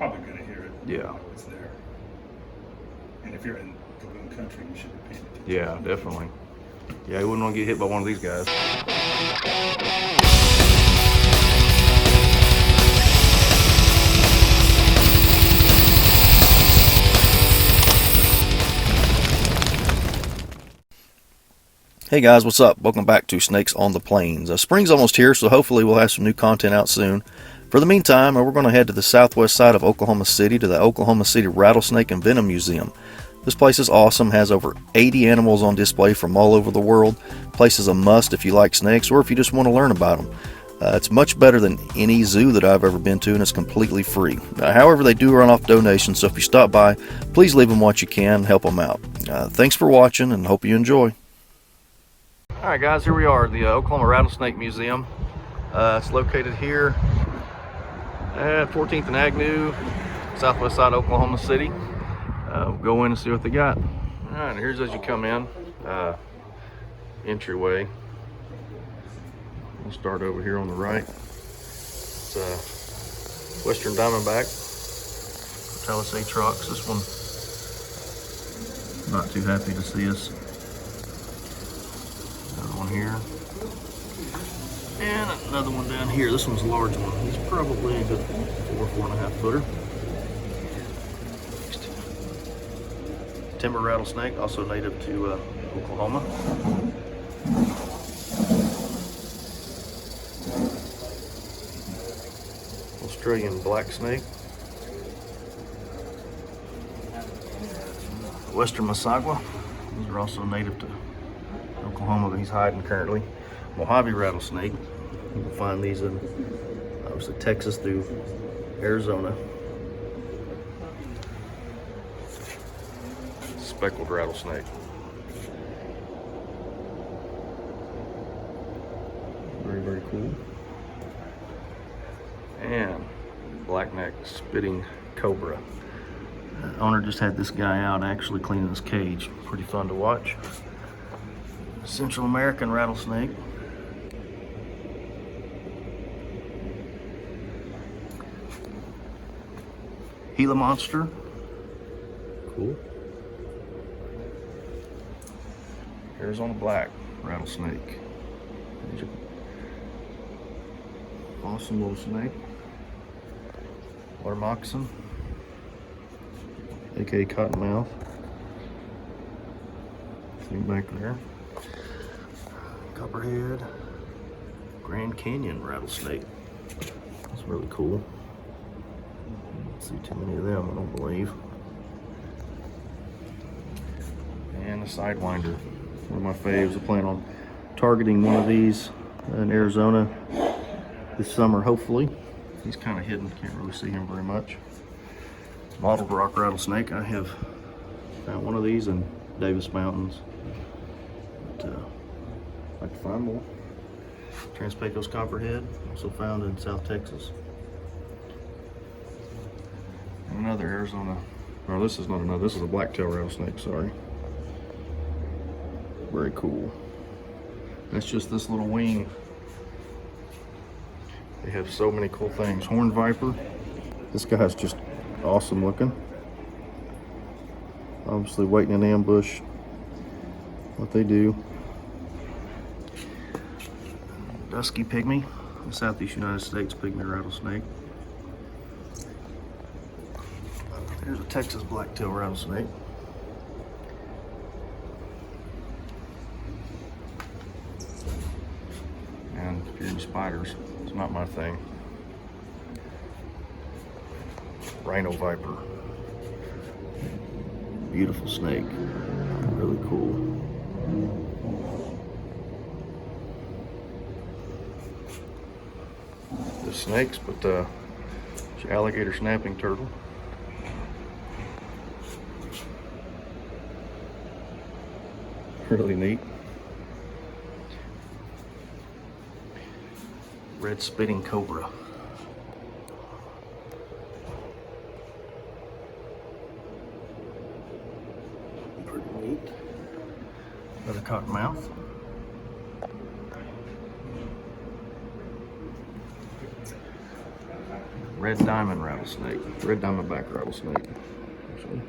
probably going to hear it. Yeah. It's there. And if you're in Gabon country, you should be paying attention. Yeah, definitely. Yeah, you wouldn't want to get hit by one of these guys. Hey guys, what's up? Welcome back to Snakes on the Plains. Spring's almost here, so hopefully we'll have some new content out soon. For the meantime, we're going to head to the southwest side of Oklahoma City to the Oklahoma City Rattlesnake and Venom Museum. This place is awesome, has over 80 animals on display from all over the world. The place is a must if you like snakes or if you just want to learn about them. It's much better than any zoo that I've ever been to, and it's completely free. However, they do run off donations, so if you stop by, please leave them what you can, help them out. Thanks for watching, and hope you enjoy. Alright guys, here we are, the Oklahoma Rattlesnake Museum. It's located here at 14th and Agnew, southwest side of Oklahoma City. We'll go in and see what they got. Alright, here's as you come in, entryway. We'll start over here on the right. It's Western Diamondback, Palisade trucks. This one, not too happy to see us. Another one here. And another one down here. This one's a large one. He's probably a good 4.5 footer. Timber rattlesnake, also native to Oklahoma. Australian black snake. Western Masagua. These are also native to Oklahoma, but he's hiding currently. Mojave rattlesnake. You can find these in obviously Texas through Arizona. Speckled rattlesnake. Very, very cool. And blackneck spitting cobra. The owner just had this guy out actually cleaning his cage. Pretty fun to watch. Central American rattlesnake. Gila monster. Cool. Arizona black rattlesnake. Awesome little snake. Water moccasin, aka cottonmouth. See back there. Copperhead. Grand Canyon rattlesnake. That's really cool. Don't see too many of them, I don't believe. And the Sidewinder. One of my faves. I plan on targeting one of these in Arizona this summer, hopefully. He's kind of hidden, can't really see him very much. Mottled rock rattlesnake. I have found one of these in Davis Mountains. But, I'd like to find more. Trans-Pecos Copperhead, also found in South Texas. And another Arizona, or this is not another, this is a blacktail rattlesnake, sorry. Very cool. That's just this little wing. They have so many cool things. Horned viper. This guy's just awesome looking. Obviously waiting in ambush. What they do. Dusky pygmy. The Southeast United States pygmy rattlesnake. There's a Texas blacktail rattlesnake. And if you're into spiders, it's not my thing. Rhino viper. Beautiful snake. Really cool. The snakes, but it's an alligator snapping turtle. Really neat. Red spitting cobra. Pretty neat. Another cottonmouth. red diamond rattlesnake, red diamondback rattlesnake. Actually.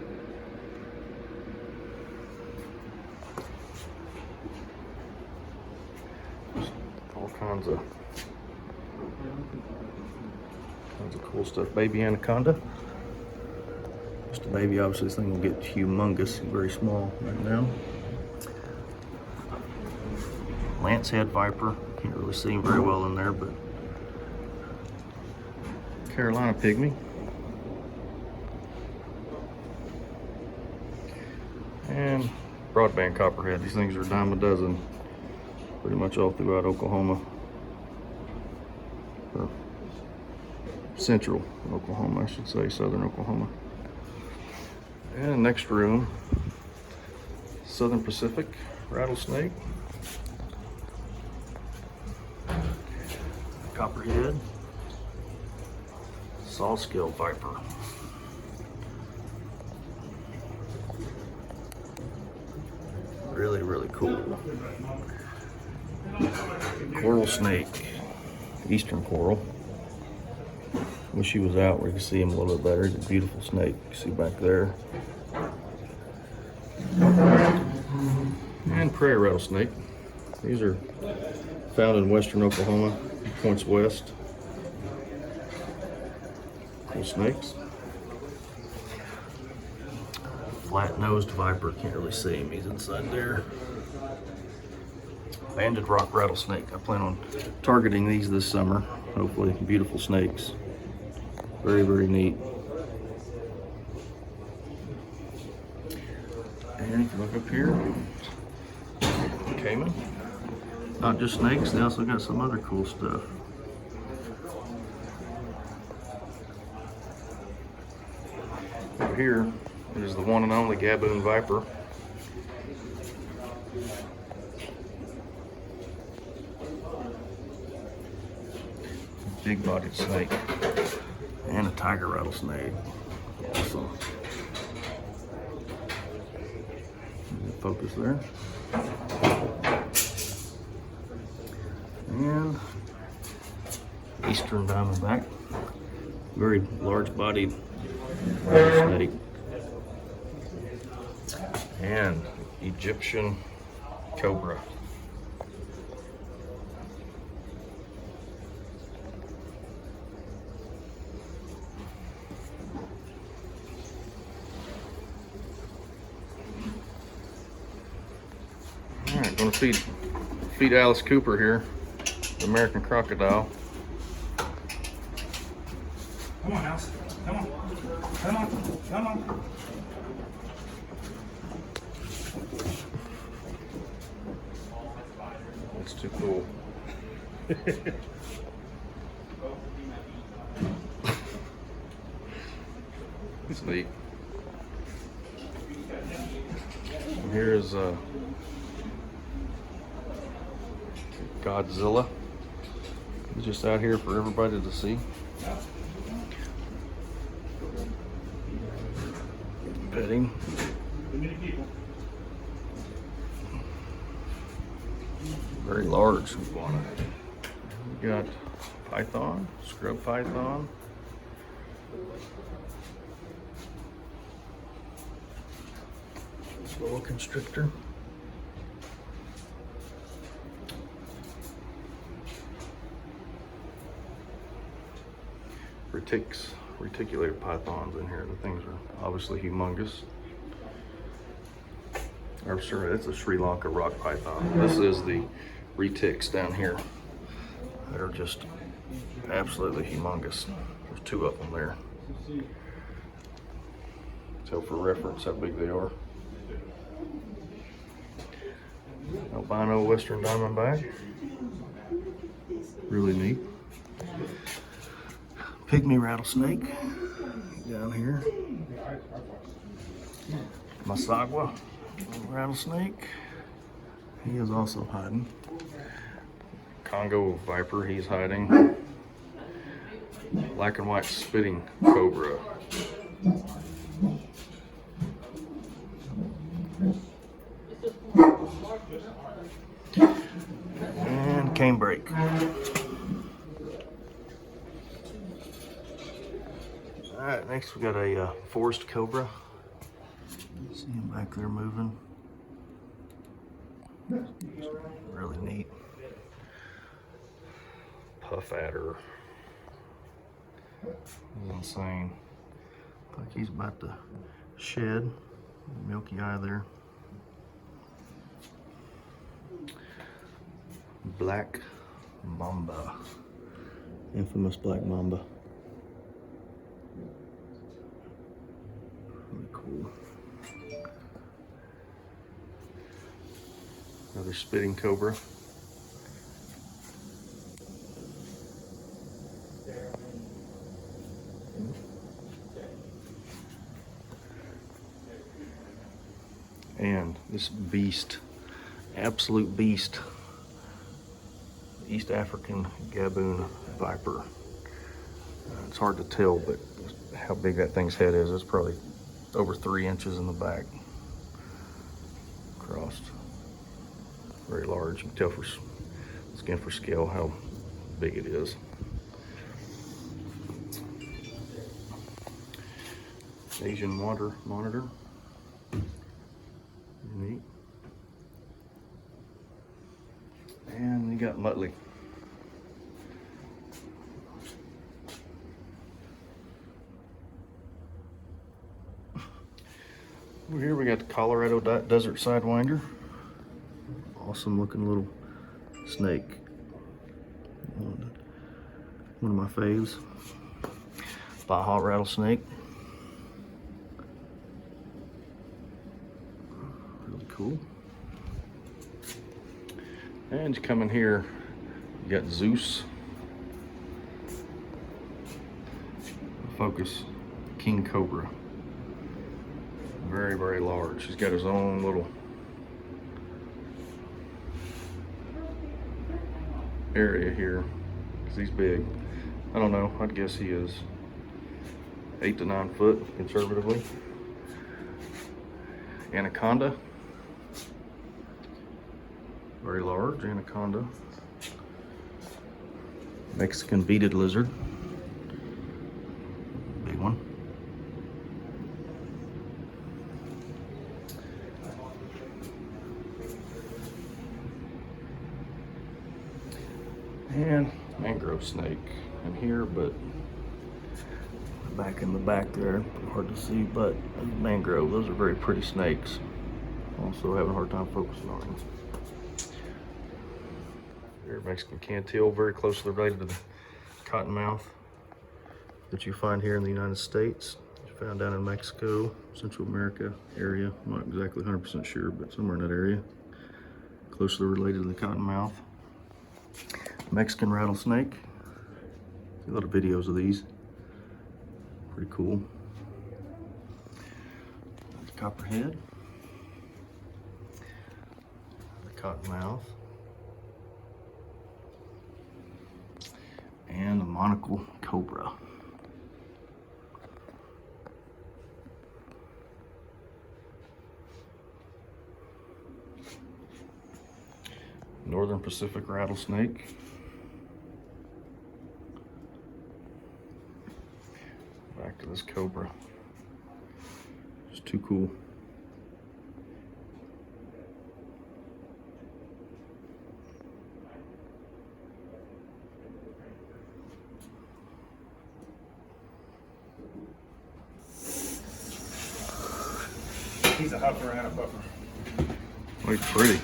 All kinds of cool stuff. Baby anaconda. Just a baby. Obviously, this thing will get humongous. Very small right now. Lancehead viper. Can't really see him very well in there, but Carolina pygmy. And broadband copperhead. These things are a dime a dozen, pretty much all throughout Oklahoma, or central Oklahoma, I should say, southern Oklahoma. And next room, Southern Pacific rattlesnake, Copperhead, Sawskill viper. Really, really cool. Coral snake, eastern coral. Wish he was out where you can see him a little bit better. He's a beautiful snake. You see back there. And prairie rattlesnake. These are found in western Oklahoma, points west. Cool snakes. Flat-nosed viper, can't really see him, he's inside there. Banded rock rattlesnake, I plan on targeting these this summer, hopefully. Beautiful snakes. Very, very neat. And if you look up here, caiman. Not just snakes, they also got some other cool stuff. Over here is the one and only Gabon viper. Big bodied snake. And a tiger rattlesnake. Awesome. Focus there. And eastern diamondback. Very large bodied snake. And Egyptian cobra. All right, gonna feed Alice Cooper here, the American crocodile. Come on, Alice. Come on. Come on. Come on. That's too cool. It's neat. And here's Godzilla. He's just out here for everybody to see. Petting. Very large iguana. We got python, scrub python. Boa constrictor. Reticulated pythons in here. The things are obviously humongous. Or sorry, that's a Sri Lanka rock python. This is the retics down here. They're just absolutely humongous. There's two of them there. So for reference, how big they are. Albino western diamondback. Really neat. Pygmy rattlesnake down here. Masagwa rattlesnake. He is also hiding. Congo viper, he's hiding. Black and white spitting cobra. And canebrake. Alright, next we got a forest cobra. See him back there moving. Really neat. Puff adder. He's insane. Like he's about to shed. Milky eye there. Black Mamba. Infamous Black Mamba. Really cool. Another spitting cobra. And this beast, absolute beast, East African Gabon viper. It's hard to tell, but how big that thing's head is, it's probably over 3 inches in the back. Crossed. Very large. You can tell for skin for scale how big it is. Asian water monitor. Neat. And we got Muttley. Over here we got the Colorado Desert Sidewinder. Awesome looking little snake. One of my faves. Mojave Rattlesnake. Really cool. And you come in here, you got Zeus. Focus King Cobra. Very, very large. He's got his own little area here because he's big. I don't know, I'd guess he is 8 to 9 foot conservatively. Anaconda. Very large anaconda. Mexican beaded lizard. Big one. And mangrove snake in here, but back in the back there, hard to see, but mangrove, those are very pretty snakes. Also having a hard time focusing on them. Here, Mexican cantil, very closely related to the cottonmouth that you find here in the United States. It's found down in Mexico, Central America area. I'm not exactly 100% sure, but somewhere in that area. Closely related to the cottonmouth. Mexican rattlesnake. A lot of videos of these. Pretty cool. That's Copperhead. The cottonmouth. And the monocle cobra. Northern Pacific rattlesnake. Back to this cobra. Just too cool. He's a huffer and a puffer. Quite pretty.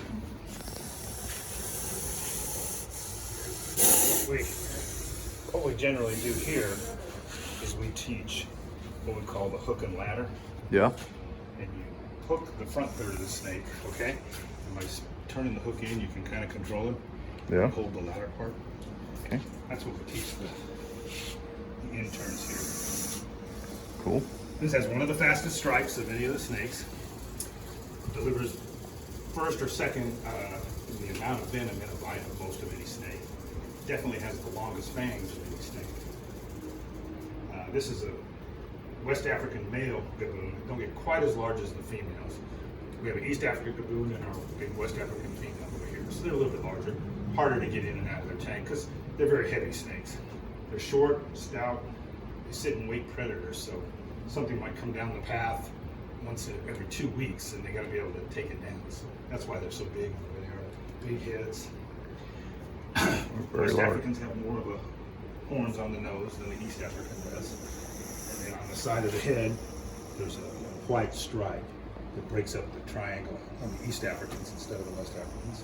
What we generally do here is we teach what we call the hook and ladder. Yeah. And you hook the front third of the snake, okay? And by turning the hook in, you can kind of control him. Yeah. Hold the ladder part. Okay. That's what we teach the interns here. Cool. This has one of the fastest strikes of any of the snakes. Delivers first or second in the amount of venom in a bite of most of any snake. Definitely has the longest fangs of any snake. This is a West African male gaboon. They don't get quite as large as the females. We have an East African gaboon and our big West African female over here. So they're a little bit larger, harder to get in and out of their tank because they're very heavy snakes. They're short, stout, sit and wait predators. So something might come down the path once every 2 weeks, and they got to be able to take it down. So that's why they're so big. They are big heads. West Africans have more of a horns on the nose than the East African does. And then on the side of the head, there's a white stripe that breaks up the triangle on the East Africans instead of the West Africans.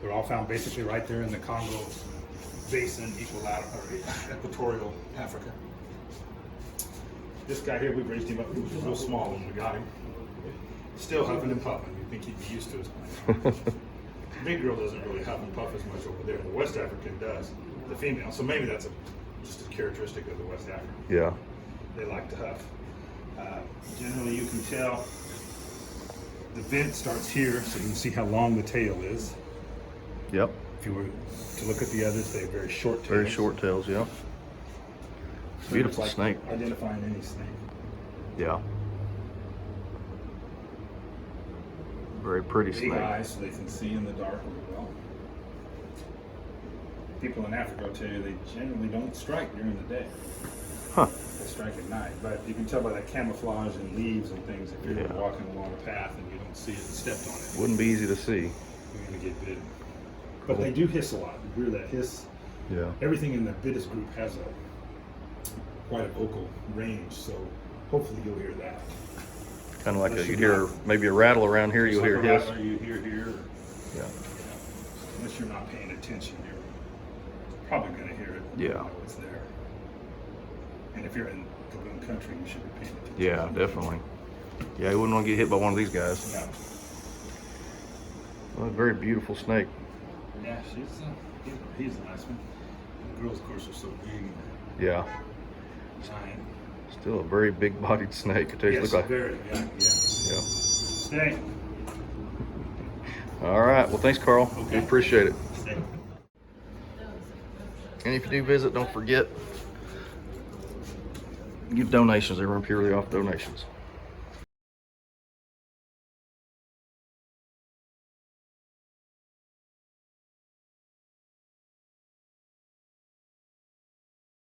They're all found basically right there in the Congo Basin, equatorial Africa. This guy here, we raised him up. He was real small when we got him. Still huffing and puffing. You'd think he'd be used to it. Big girl doesn't really huff and puff as much over there. The West African does, the female. So maybe that's just a characteristic of the West African. Yeah. They like to huff. Generally, you can tell the vent starts here, so you can see how long the tail is. Yep. If you were to look at the others, they have very short tails. Very short tails, yeah. Beautiful like snake. Identifying any snake. Yeah. Very pretty Big snake. eyes, so they can see in the dark really well. People in Africa will tell you they generally don't strike during the day. Huh. They strike at night, but you can tell by that camouflage and leaves and things. If you're walking along a path and you don't see it and stepped on it, Wouldn't be easy to see. you're going to get bitten. But they do hiss a lot. You hear that hiss. Yeah. Everything in the Bitis group has quite a vocal range, so hopefully you'll hear that. Kind of like you'd hear maybe a rattle around here, you'll hear hiss. You hear here. Yeah. Unless you're not paying attention, you're probably going to hear it. Yeah. You know it's there. And if you're in Gabon country, you should be paying attention. Yeah, definitely. Yeah, you wouldn't want to get hit by one of these guys. No. Well, a very beautiful snake. Yeah, he's a nice one. The girls, of course, are so big and Yeah. giant. Still a very big-bodied snake. I tell you, Yes, look like. very, yeah. Yeah. Snake. All right. Well, thanks, Carl. Okay. We appreciate it. Snake. And if you do visit, don't forget, give donations. They run purely off donations.